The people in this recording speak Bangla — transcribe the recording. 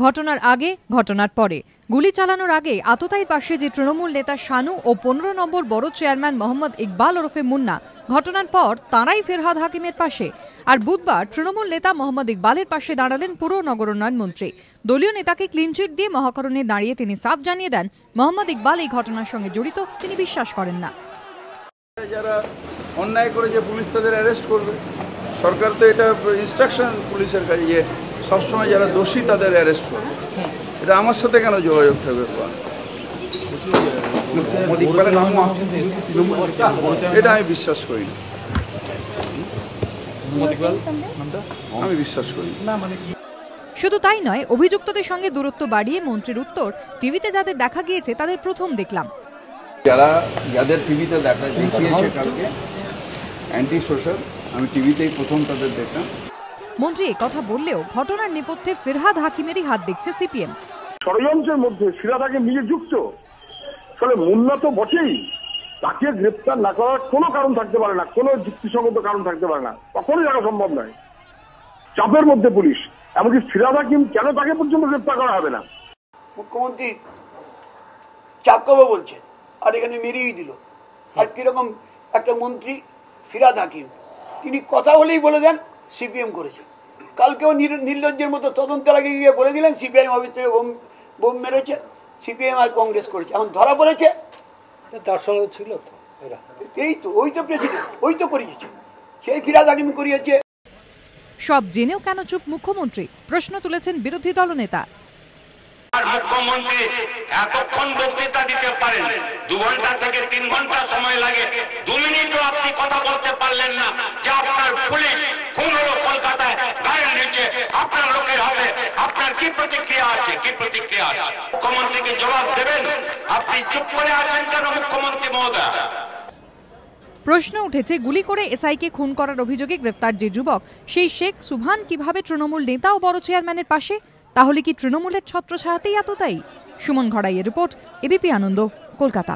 ঘটনার আগে, ঘটনার পরে গুলি চালানোর আগে আততায়ীর পাশে যে তৃণমূল নেতা শানু ও 15 নম্বর বড় চেয়ারম্যান মোহাম্মদ ইকবাল ওরফে মুন্না, ঘটনার পর তাঁরাই ফিরহাদ হাকিমের পাশে। আর বুধবার তৃণমূল নেতা মোহাম্মদ ইকবালের পাশে দাঁড়ালেন পুর নগর উন্নয়ন মন্ত্রী। দলীয় নেতাকে ক্লিনচিট দিয়ে মহাকরণে দাঁড়িয়ে তিনি সাফ জানিয়ে দেন, মোহাম্মদ ইকবাল এই ঘটনার সঙ্গে জড়িত তিনি বিশ্বাস করেন না। যারা অন্যায় করে যে পুলিশ তাদের অ্যারেস্ট করবে, সরকার তো এটা ইনস্ট্রাকশন পুলিশের কাছে যে সবসময় যারা দোষী তাদের অ্যারেস্ট করবে। এটা আমার সাথে কেন যোগাযোগ থাকবে? এটা আমি বিশ্বাস করি না, আমি বিশ্বাস করি না। শুধু তাই নয়, অভিযুক্তদের সঙ্গে দূরত্ব বাড়িয়ে মন্ত্রীর উত্তর, টিভিতে যাদের দেখা গিয়েছে তাদের প্রথম দেখলাম। যাদের টিভিতে দেখিয়েছে কালকে অ্যান্টি সোশ্যাল, আমি টিভিতেই প্রথম তাদের দেখলাম। মন্ত্রী কথা বললেও ঘটনার নেপথ্যে ফিরহাদ হাকিমেরই হাত দেখছে সিপিএম। ষড়যন্ত্রের মধ্যে ফিরহাদ হাকিম নিজে যুক্ত, ফলে মুন্না তো বটেই, তাকে গ্রেপ্তার না করার কোনো কারণ থাকতে পারে না, কোনো যুক্তিসঙ্গত কারণ থাকতে পারে না, কখনোই রাখা সম্ভব নয়। চাপের মধ্যে পুলিশ, এমনকি ফিরহাদ হাকিম কেন তাকে পর্যন্ত গ্রেপ্তার করা হবে না? মুখ্যমন্ত্রী চাপ করবো বলছেন, আর এখানে মেরিয়েই দিল। আর কিরকম একটা মন্ত্রী ফিরহাদ হাকিম, তিনি কথা বলেই বলে দেন সিপিএম করেছে। কালকেও নির্লজ্জের মতো তদন্তের আগে গিয়ে বলে দিলেন সিপিআইএম অফিস থেকে বোম মেরেছে, সিপিএম আর কংগ্রেস করেছে। এখন ধরা পড়েছে, তার সঙ্গে ছিল তো এরা, এই তো ওই তো প্রেসিডেন্ট, ওই তো করিয়েছে, সেই ফিরহাদ হাকিম করিয়েছে। সব জেনেও কেন চুপ মুখ্যমন্ত্রী, প্রশ্ন তুলেছেন বিরোধী দলনেতা। মুখ্যমন্ত্রী এতক্ষণ বক্তৃতা দিতে পারেন, 2 ঘন্টা থেকে 3 ঘন্টা সময় লাগে, 2 মিনিটও আপনি কথা বলতে পারলেন না যে আপনার পুলিশ খুন হলো কলকাতায় গায়ের নিচে আপনার লোকের হাতে, আপনার কি প্রতিক্রিয়া আছে? কি প্রতিক্রিয়া আছে? মুখ্যমন্ত্রীকে জবাব দেবেন? আপনি চুপ করে আছেন কেন মুখ্যমন্ত্রী মহোদয়? প্রশ্ন উঠেছে, গুলি করে এসআইকে খুন করার অভিযোগে গ্রেপ্তার যে যুবক, সেই শেখ সুবহান কিভাবে তৃণমূল নেতা ও বড় চেয়ারম্যানের পাশে? তাহলে কি তৃণমূলের ছত্রছায়াতেই এতটাই? সুমন ঘড়াইয়ের রিপোর্ট, এবিপি আনন্দ, কলকাতা।